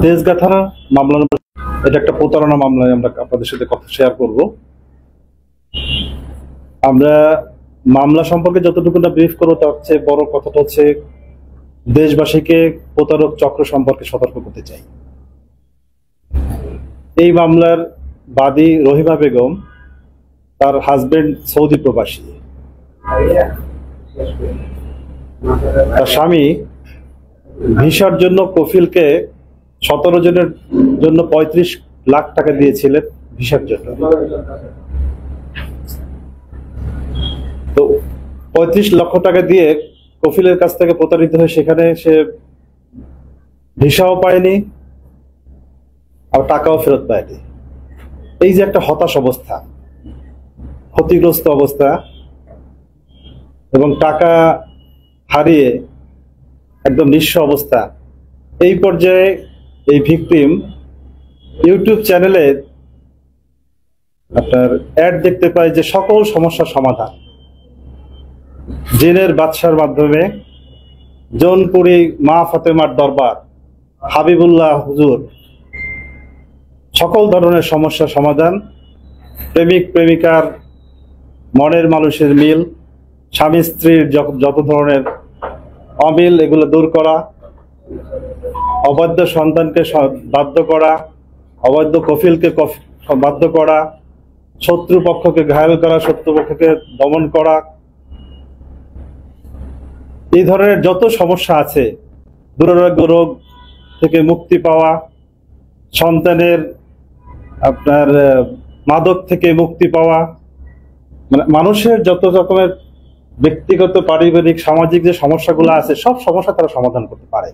তেজগাঁ থানা মামলা নম্বর, এটা একটা প্রতারণা মামলায় আমরা আপনাদের সাথে কথা শেয়ার করব। আমরা মামলা সম্পর্কে যতটুকু না ব্রিফ করবো, তার চেয়ে বড় কথাটা হচ্ছে দেশবাসীকে প্রতারক চক্র সম্পর্কে সতর্ক করতে চাই। এই মামলার বাদী রহিমা বেগম, তার হাজবেন্ড সৌদি প্রবাসী। তার স্বামী ভিসার জন্য কফিলকে 17 জনের জন্য 35 লাখ টাকা দিয়েছিলেন ভিসার জন্য। তো 35 লক্ষ টাকা দিয়ে কফিলের কাছ থেকে প্রতারিত হয়ে সেখানে সে ভিসাও পায়নি আর টাকাও ফেরত পায়নি। এই যে একটা হতাশ অবস্থা, ক্ষতিগ্রস্ত অবস্থা এবং টাকা হারিয়ে একদম নিঃস্ব অবস্থা, এই পর্যায়ে এই ভিকটিম ইউটিউব চ্যানেলে আপনার অ্যাড দেখতে পায় যে সকল সমস্যার সমাধান জিনের বাদশার মাধ্যমে, জৌনপুরি মা ফাতেমার দরবার, হাবিবুল্লাহ হুজুর, সকল ধরনের সমস্যার সমাধান, প্রেমিক প্রেমিকার মনের মানুষের মিল, স্বামী স্ত্রীর যত ধরনের অমিল এগুলো দূর করা, অবাধ্য সন্তানকে বাধ্য করা, অবাধ্য কফিলকে বাধ্য করা, শত্রুপক্ষকে ঘায়েল করা, শত্রুপক্ষকে দমন করা, এই ধরনের যত সমস্যা আছে, দুরারোগ্য রোগ থেকে মুক্তি পাওয়া, সন্তানের আপনার মাদক থেকে মুক্তি পাওয়া, মানে মানুষের যত রকমের ব্যক্তিগত, পারিবারিক, সামাজিক যে সমস্যাগুলো আছে সব সমস্যা তারা সমাধান করতে পারে।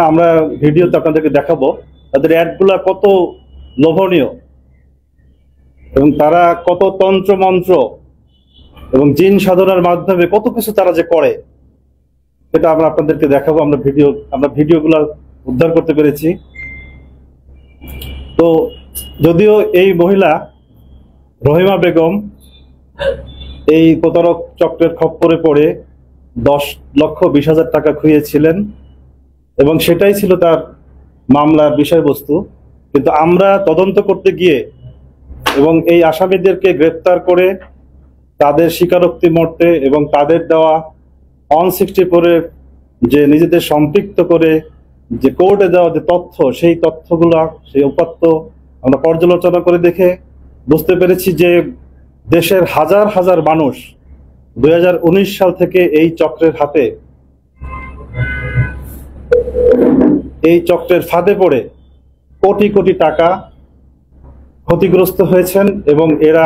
আমরা ভিডিওতে আপনাদেরকে দেখাবো তাদের অ্যাডগুলা কত লোভনীয় এবং তারা কত তন্ত্র মন্ত্র এবং জিন সাধনার মাধ্যমে কত কিছু তারা যে করে, সেটা আমরা আপনাদেরকে দেখাবো। আমরা ভিডিওগুলো উদ্ধার করতে পেরেছি। তো যদিও এই মহিলা রহিমা বেগম এই প্রতারক চক্রের খপ্পরে পড়ে 10,20,000 টাকা খুইয়েছিলেন এবং সেটাই ছিল তার মামলার বিষয়বস্তু, কিন্তু আমরা তদন্ত করতে গিয়ে এবং এই আসামিদেরকে গ্রেপ্তার করে তাদের স্বীকারোক্তি মর্তে এবং তাদের দেওয়া 164 যে নিজেদের সম্পৃক্ত করে যে কোর্টে দেওয়া যে তথ্য, সেই তথ্যগুলা, সেই উপাত্ত আমরা পর্যালোচনা করে দেখে বুঝতে পেরেছি যে দেশের হাজার হাজার মানুষ 2019 সাল থেকে এই চক্রের হাতে, এই চক্রের ফাঁদে পড়ে কোটি কোটি টাকা ক্ষতিগ্রস্ত হয়েছেন এবং এরা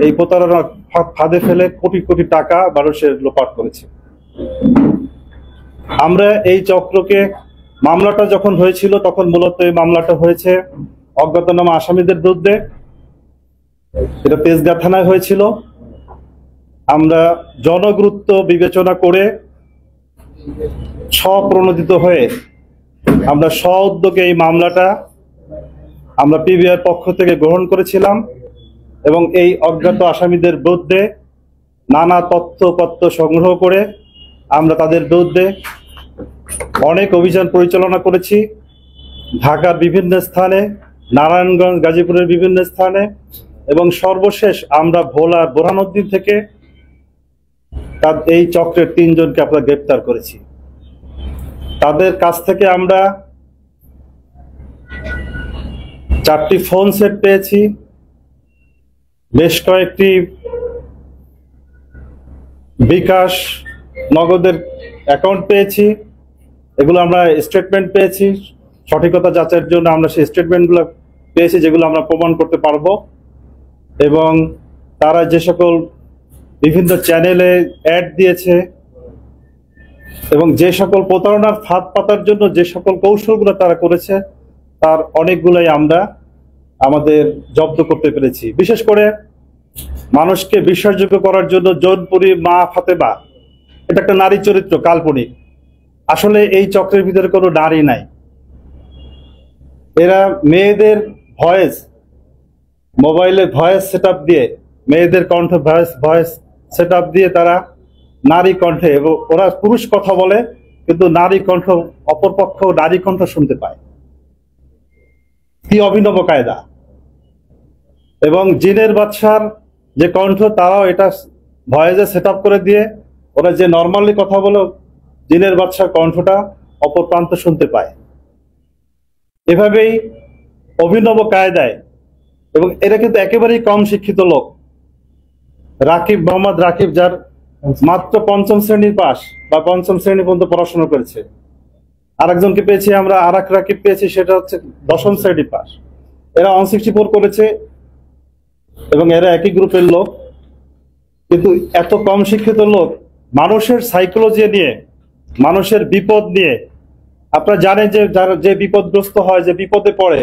এই প্রতারণার ফাঁদে ফেলে কোটি কোটি টাকা মানুষের লোপাট করেছে। আমরা এই চক্রকে, মামলাটা যখন হয়েছিল তখন মূলত এই মামলাটা হয়েছে অজ্ঞাতনামা আসামিদের বিরুদ্ধে, এটা তেজগাঁ থানায় হয়েছিল। আমরা জনগুরুত্ব বিবেচনা করে স্বপ্রণোদিত হয়ে আমরা স্ব উদ্যোগে এই মামলাটা আমরা পিবিআর পক্ষ থেকে গ্রহণ করেছিলাম এবং এই অজ্ঞাত আসামিদের বিরুদ্ধে নানা তথ্যপত্র সংগ্রহ করে আমরা তাদের বিরুদ্ধে অনেক অভিযান পরিচালনা করেছি। ঢাকার বিভিন্ন স্থানে, নারায়ণগঞ্জ, গাজীপুরের বিভিন্ন স্থানে এবং সর্বশেষ আমরা ভোলার বোরহানউদ্দিন থেকে এই চক্রের 3 জনকে আমরা গ্রেপ্তার করেছি। তাদের কাছ থেকে আমরা 4টি ফোন সেট পেয়েছি, বেশ কয়েকটি বিকাশ নগদের অ্যাকাউন্ট পেয়েছি, এগুলো আমরা স্টেটমেন্ট পেয়েছি। সঠিকতা যাচাইয়ের জন্য আমরা সেই স্টেটমেন্টগুলো পেয়েছি যেগুলো আমরা প্রমাণ করতে পারবো। এবং তারা যে সকল বিভিন্ন চ্যানেলে অ্যাড দিয়েছে এবং যে সকল প্রতারণার ফাঁদ পাতার জন্য যে সকল কৌশলগুলো তারা করেছে, তার অনেকগুলোই আমরা আমাদের জব্দ করতে পেরেছি। বিশেষ করে মানুষকে বিশ্বাসযোগ্য করার জন্য জৌনপুরি মা ফাতেমা, এটা একটা নারী চরিত্র, কাল্পনিক। আসলে এই চক্রের ভিতরে কোনো নারী নাই। এরা মেয়েদের ভয়েস, মোবাইলে ভয়েস সেটআপ দিয়ে, মেয়েদের কণ্ঠ ভয়েস সেটআপ দিয়ে তারা নারী কণ্ঠে, এবং ওরা পুরুষ কথা বলে কিন্তু নারী কণ্ঠ, অপরপক্ষ নারী কণ্ঠ শুনতে পায়। কি অভিনব কায়দা! এবং জিনের বাদশার যে কণ্ঠ, তারাও এটা ভয়েসে সেট আপ করে দিয়ে ওরা যে নর্মালি কথা বলে, জিনের বাদশার কণ্ঠটা অপর প্রান্ত শুনতে পায়। এভাবেই অভিনব কায়দায়, এবং এরা কিন্তু একেবারেই কম শিক্ষিত লোক। রাকিব, মোহাম্মদ রাকিব, যার মাত্র পঞ্চম শ্রেণীর পাস বা পঞ্চম শ্রেণী পর্যন্ত পড়াশোনা করেছে। আরেকজনকে পেয়েছি আমরা, আর এক রাকিব পেয়েছি, সেটা হচ্ছে দশম শ্রেণী পাস। এরা 164 করেছে এবং এরা একই গ্রুপের লোক। কিন্তু এত কম শিক্ষিত লোক মানুষের সাইকোলজি নিয়ে, মানুষের বিপদ নিয়ে, আপনারা জানেন যে যারা যে বিপদগ্রস্ত হয়, যে বিপদে পড়ে,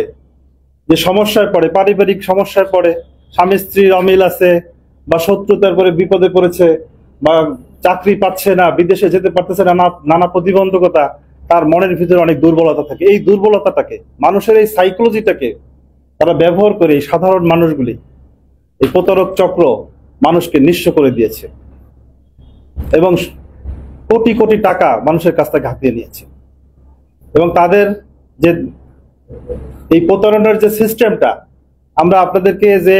যে সমস্যায় পড়ে, পারিবারিক সমস্যায় পড়ে, স্বামী স্ত্রীর অমিল আছে, বা শত্রুতার পরে বিপদে পড়েছে, বা চাকরি পাচ্ছে না, বিদেশে যেতে পারতেছে না, নানা প্রতিবন্ধকতা, তার মনের ভিতরে অনেক দুর্বলতা থাকে। এই দুর্বলতাটাকে, মানুষের এই সাইকোলজিটাকে তারা ব্যবহার করে এই সাধারণ মানুষগুলি, এই প্রতারক চক্র মানুষকে নিঃস্ব করে দিয়েছে এবং কোটি কোটি টাকা মানুষের কাছ থেকে হাতিয়ে নিয়েছে। এবং তাদের যে এই প্রতারণার যে সিস্টেমটা, আমরা আপনাদেরকে যে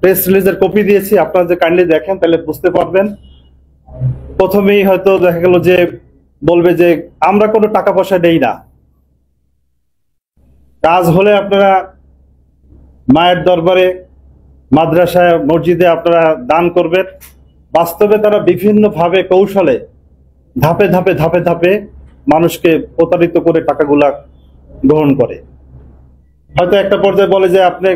প্রেস রিলিজের কপি দিয়েছি, আপনারা যে কাইন্ডলি দেখেন তাহলে বুঝতে পারবেন। প্রথমেই হয়তো দেখা গেল যে বলবে যে আমরা কোনো টাকা পয়সা নেই না, কাজ হলে আপনারা মায়ের দরবারে, মাদ্রাসায়, মসজিদে আপনারা দান করবেন। বাস্তবে তারা বিভিন্ন ভাবে, কৌশলে, ধাপে ধাপে ধাপে ধাপে মানুষকে প্রতারিত করে টাকাগুলা গ্রহণ করে। হয়তো একটা পর্যায়ে বলে যে আপনি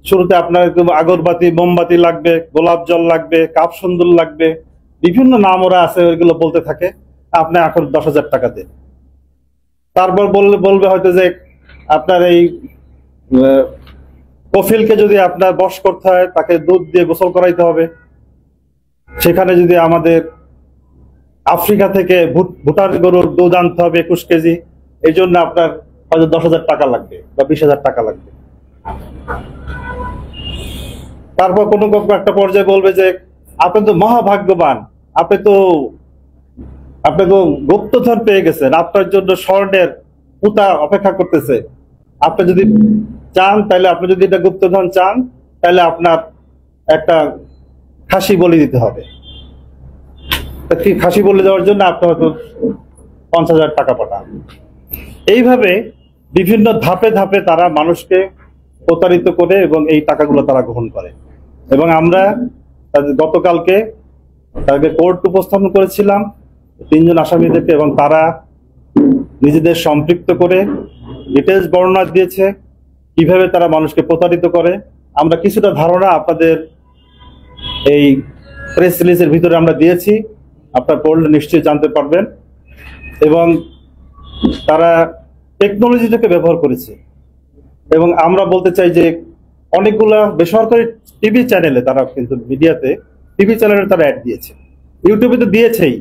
শুরুতে আপনার আগরবাতি, মোমবাতি লাগবে, গোলাপ জল লাগবে, কাপ সুন্দর লাগবে, বিভিন্ন নাম ওরা আছে, ওইগুলো বলতে থাকে। আপনি এখন 10,000 টাকা দেন। তারপর বলবে হয়তো যে আপনার এই কফিলকে যদি আপনার বশ করতে হয়, তাকে দুধ দিয়ে গোসল করাইতে হবে। সেখানে যদি আমাদের আফ্রিকা থেকে ভুটান গরুর দুধ আনতে হবে 21 কেজি, এই জন্য আপনার হয়তো 10,000 টাকা লাগবে বা 20,000 টাকা লাগবে। তারপর কোনো একটা পর্যায়ে বলবে যে আপনি তো মহাভাগ্যবান, আপনি তো গুপ্তধন পেয়ে গেছেন, আপনার জন্য স্বর্ণের পুতা অপেক্ষা করতেছে। আপনি যদি চান, তাহলে আপনি যদি এটা গুপ্তধন চান, তাহলে আপনার একটা খাসি বলি দিতে হবে। খাসি বলে দেওয়ার জন্য আপনি হয়তো 50,000 টাকা পাঠান। এইভাবে বিভিন্ন ধাপে ধাপে তারা মানুষকে প্রতারিত করে এবং এই টাকাগুলো তারা গ্রহণ করে। এবং আমরা গতকালকে তাদেরকে কোর্ট উপস্থাপন করেছিলাম, 3 জন আসামিদেরকে, এবং তারা নিজেদের সম্পৃক্ত করে ডিটেলস বর্ণনা দিয়েছে কিভাবে তারা মানুষকে প্রতারিত করে। আমরা কিছুটা ধারণা আপনাদের এই প্রেস রিলিজের ভিতরে আমরা দিয়েছি, আপনার পড়লে নিশ্চয়ই জানতে পারবেন। এবং তারা টেকনোলজিটাকে ব্যবহার করেছে। এবং আমরা বলতে চাই যে অনেকগুলা বেসরকারি টিভি চ্যানেলে, তারা কিন্তু মিডিয়াতে, টিভি চ্যানেলে তারা অ্যাড দিয়েছে, ইউটিউবে তো দিয়েছেই।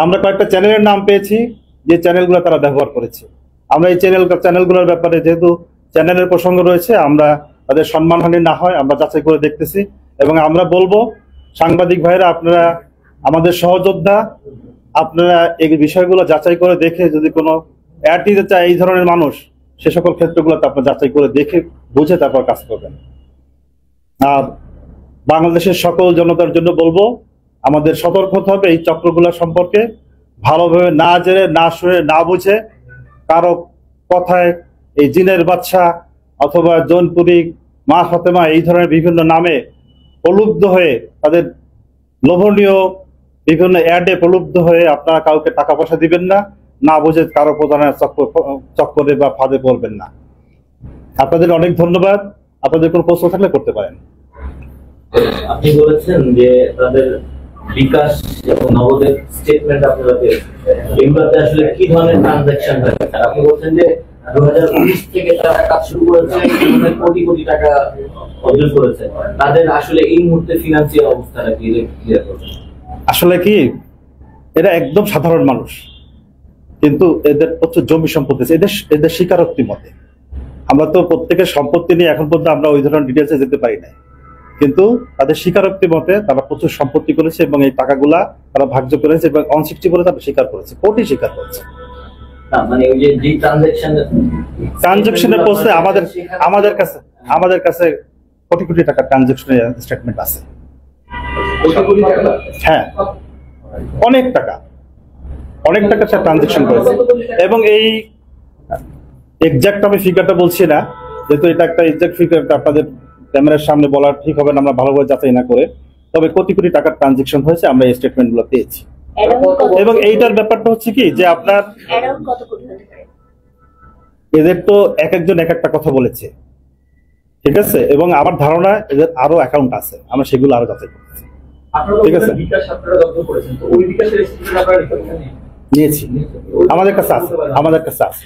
আমরা কয়েকটা চ্যানেলের নাম পেয়েছি যে চ্যানেলগুলো তারা ব্যবহার করেছে। আমরা এই চ্যানেলগুলোর ব্যাপারে, যেহেতু চ্যানেলের প্রসঙ্গ রয়েছে, আমরা তাদের সম্মানহানি না হয় আমরা যাচাই করে দেখতেছি। এবং আমরা বলবো, সাংবাদিক ভাইরা, আপনারা আমাদের সহযোদ্ধা, আপনারা এই বিষয়গুলো যাচাই করে দেখে যদি কোনো অ্যাড দিতে চায় এই ধরনের মানুষ, সে সকল ক্ষেত্রগুলোতে আপনারা যাচাই করে দেখে বুঝে তারপর কাজ করবেন। আর বাংলাদেশের সকল জনতার জন্য বলবো, আমাদের সতর্ক হতে হবে এই চক্রগুলো সম্পর্কে। ভালোভাবে না জেনে, না শুনে, না বুঝে কারো কথায় এই জিনের বাদশা অথবা জৌনপুরি, মা ফাতেমা, এই ধরনের বিভিন্ন নামে প্রলুব্ধ হয়ে, তাদের লোভনীয় বিভিন্ন অ্যাডে প্রলুব্ধ হয়ে আপনারা কাউকে টাকা পয়সা দিবেন না, না বুঝে কারো প্রধানের চক্করে বা ফাঁদে পড়বেন না। আপনাদের অনেক ধন্যবাদ। আপনাদের কোনো প্রশ্ন থাকলে করতে পারেন। আপনি বলেছেন যে তাদের বিকাশ এবং নগদের স্টেটমেন্ট আপনারা পেয়েছেন, এগুলোতে আসলে কি ধরনের ট্রানজাকশন হয়েছে? আপনি বলছেন যে 2019 থেকে তারা কাজ শুরু করেছে, কোটি কোটি টাকা অর্জন করেছে। তাদের আসলে এই মুহূর্তে ফিনান্সিয়াল অবস্থাটা কি? আসলে কি, এরা একদম সাধারণ মানুষ, কিন্তু এদের প্রচুর জমি সম্পত্তি আছে। এদের স্বীকারোক্তি মতে, আমরা তো প্রত্যেকের সম্পত্তি নিয়ে এখন পর্যন্ত আমরা ওই ধরনের ডিটেলসে যেতে পারি না, কিন্তু তাদের স্বীকারোক্তি মতে তারা প্রচুর সম্পত্তি করেছে এবং এই টাকাগুলা তারা ভাগ্য করেছে এবং 160 করে তারা স্বীকার করেছে, কোটি স্বীকার করেছে। না মানে ওই যে ট্রানজাকশনের পোস্টে আমাদের কাছে কোটি কোটি টাকার ট্রানজাকশনের স্টেটমেন্ট আছে। হ্যাঁ, অনেক টাকা ট্রানজাকশন করেছে। এবং এই এক্সাক্ট আমি ফিগারটা বলছি না, যেহেতু এটা একটা এক্সাক্ট ফিগার আপনাদের ক্যামেরার সামনে বলা ঠিক হবে না, আমরা ভালোভাবে যাচাই না করে। তবে কোটি কোটি টাকার ট্রানজাকশন হয়েছে, আমরা এই স্টেটমেন্ট গুলো পেয়েছি। এবং এইটার ব্যাপারটা হচ্ছে কি যে আপনার এদের তো এক একজন এক একটা কথা বলেছে, ঠিক আছে, এবং আমার ধারণা এদের আরো অ্যাকাউন্ট আছে, আমরা সেগুলো আরো যাচাই করছি। ঠিক আছে, নিয়েছি, আমাদের কাছে আছে।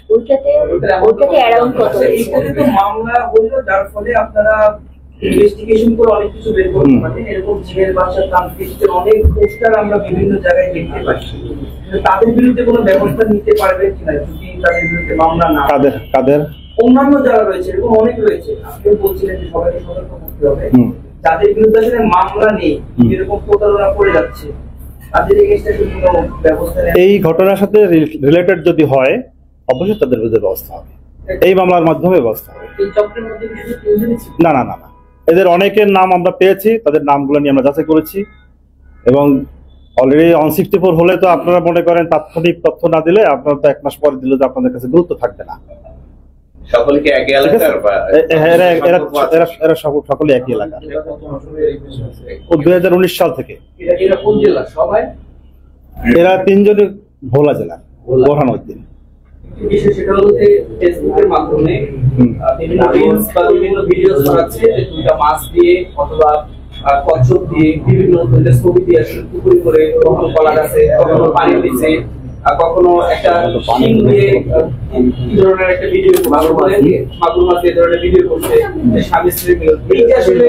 মামলা হলো যার ফলে আপনারা ইনভেস্টিগেশন করে অনেক কিছু বের করতে পারেন। এরকম জিনের বাসার ট্রান্সক্রিপ্টের অনেক পোস্টার আমরা বিভিন্ন জায়গায় দেখতে পাচ্ছি। তাদের বিরুদ্ধে কোনো ব্যবস্থা নিতে পারবে কিনা যদি তাদের বিরুদ্ধে মামলা না? কাদের অন্যান্য যারা রয়েছে, এরকম অনেক রয়েছে, আপনি বলছিলেন যে সবাইকে সতর্ক করতে হবে। যাদের বিরুদ্ধে আসলে মামলা নেই, এরকম প্রতারণা করে যাচ্ছে, তাদের এগেইনস্টে কোনো ব্যবস্থা নেই। এই ঘটনার সাথে রিলেটেড যদি হয়, অবশ্যই তাদের বিরুদ্ধে ব্যবস্থা হবে, এই মামলার মাধ্যমে ব্যবস্থা হবে। এই চক্রের মধ্যে কিছু তিনজনই ছিল? না, এদের অনেকের নাম আমরা পেয়েছি, তাদের নামগুলো নিয়ে আমরা যাচাই করেছি। এবং অলরেডি 164 হলে তো আপনারা মনে করেন তাৎক্ষণিক তথ্য না দিলে আপনারা তো 1 মাস পরে দিলে তো আপনাদের কাছে গুরুত্ব থাকবে না। সকলকে একই এলাকার বা এরা সকলে একই এলাকার। 2019 সাল থেকে এরা কোন জেলা সবাই? এরা 3 জনই ভোলা জেলা, বোরহানউদ্দিন। সেটা হলো যে ফেসবুকের মাধ্যমে বিভিন্ন রিলস বা বিভিন্ন ভিডিও ছড়াচ্ছে যে দুইটা মাছ দিয়ে অথবা কচ্ছপ দিয়ে বিভিন্ন ধরনের ছবি দিয়ে আসলে পুকুরি করে কখনো কলা গাছে, কখনো পানি দিচ্ছে, আর কখনো একটা শিং দিয়ে কি ধরনের একটা ভিডিও মাগুর মাছ এই ধরনের ভিডিও করছে স্বামী স্ত্রীর মিলন। এইটা আসলে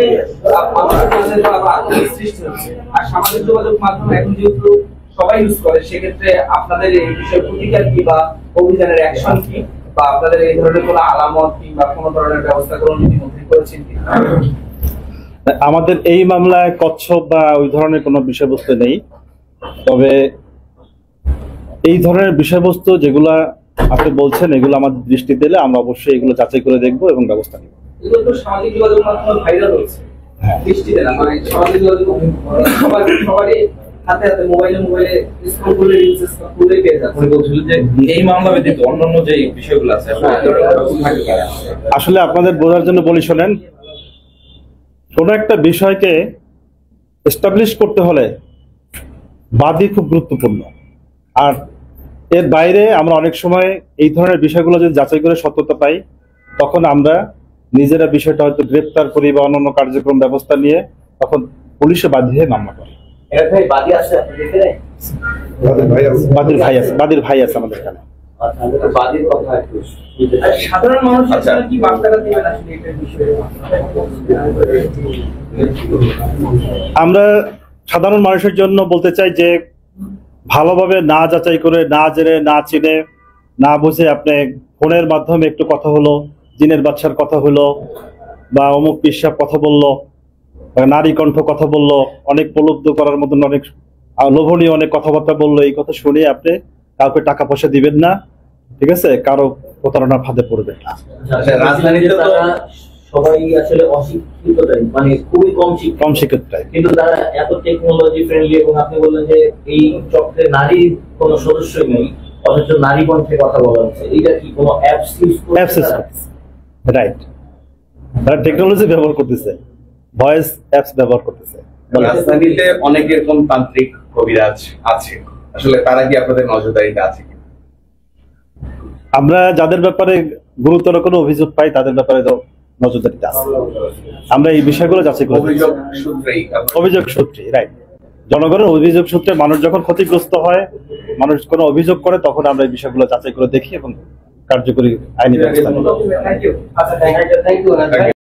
আমাদের কাছে আতঙ্কের সৃষ্টি হচ্ছে। আর সামাজিক যোগাযোগ মাধ্যম এখন যেহেতু সবাই ইউজ করে, সেক্ষেত্রে আপনাদের এই বিষয়ে প্রতিকার কি বা অভিযানের অ্যাকশন কি, বা আপনাদের এই ধরনের কোনো আলামত কিংবা কোনো ধরনের ব্যবস্থা গ্রহণ ইতিমধ্যে করেছেন কি? আমাদের এই মামলায় কচ্ছপ বা ওই ধরনের কোনো বিষয়বস্তু নেই। তবে এই ধরনের বিষয়বস্তু যেগুলা আপনি বলছেন, এগুলো আমাদের দৃষ্টিতে এলে আমরা অবশ্যই এগুলো যাচাই করে দেখবো এবং ব্যবস্থা নেব। এগুলো তো সামাজিক যোগাযোগ মাধ্যমে ভাইরাল হচ্ছে, দৃষ্টিতে না, মানে সামাজিক যোগাযোগ সবারই হাতে হাতে মোবাইলে স্ক্রল করে রিলস স্ক্রল করে পেয়ে যাচ্ছে। উনি বলছিলেন যে এই মামলা ব্যতীত অন্যান্য যে বিষয়গুলো আছে আসলে আপনাদের বোঝার জন্য বলি, শোনেন, কোন একটা বিষয়কে এস্টাবলিশ করতে হলে বাদী খুব গুরুত্বপূর্ণ। আর এর বাইরে আমরা অনেক সময় এই ধরনের বিষয়গুলো যদি যাচাই করে সত্যতা পাই, তখন আমরা নিজেরা বিষয়টা হয়তো গ্রেপ্তার করি বা অন্যান্য কার্যক্রম ব্যবস্থা নিয়ে তখন পুলিশে বাদী হয়ে মামলা করি। বাদীর ভাই আছে আমাদের এখানে। সাধারণ মানুষ কি বার্তাটা দিবেন আসলে এটা বিষয়ে? আমরা সাধারণ মানুষের জন্য বলতে চাই যে ভালোভাবে না যাচাই করে, না জেনে, না চিনে, না বুঝে আপনি ফোনের মাধ্যমে একটু কথা হলো, জিনের বাচ্চার কথা হলো, বা অমুক পিসাব কথা বললো, নারী কণ্ঠ কথা বললো, অনেক প্রলুব্ধ করার মতন অনেক লোভনীয় অনেক কথাবার্তা বললো, এই কথা শুনে আপনি কাউকে টাকা পয়সা দিবেন না, ঠিক আছে, কারো প্রতারণার ফাঁদে পড়বেন না। রাজধানীতে সবাই আসলে অশিক্ষিত টাইপ, মানে খুবই কম শিক্ষিত টাইপ, কিন্তু তারা এত টেকনোলজি ফ্রেন্ডলি। এবং আপনি বললেন যে এই চক্রে নারীর কোনো সদস্যই নেই, অথচ নারী কণ্ঠে কথা বলা হচ্ছে। এটা কি কোনো অ্যাপস ইউজ করছে? রাইট, তারা টেকনোলজি ব্যবহার করতেছে, ভয়েস অ্যাপস ব্যবহার করতেছে। রাজধানীতে অনেক এরকম তান্ত্রিক কবিরাজ আছে, আসলে তারা কি আপনাদের নজরদারিতে আছে? আমরা যাদের ব্যাপারে গুরুতর কোনো অভিযোগ পাই তাদের ব্যাপারে নজরদারিতে আছে। আমরা এই বিষয়গুলো যাচাই করি অভিযোগ সূত্রে। রাইট, জনগণের অভিযোগ সূত্রে মানুষ যখন ক্ষতিগ্রস্ত হয়, মানুষ কোনো অভিযোগ করে, তখন আমরা এই বিষয়গুলো যাচাই করে দেখি এবং কার্যকরী আইনি ব্যবস্থা নিই।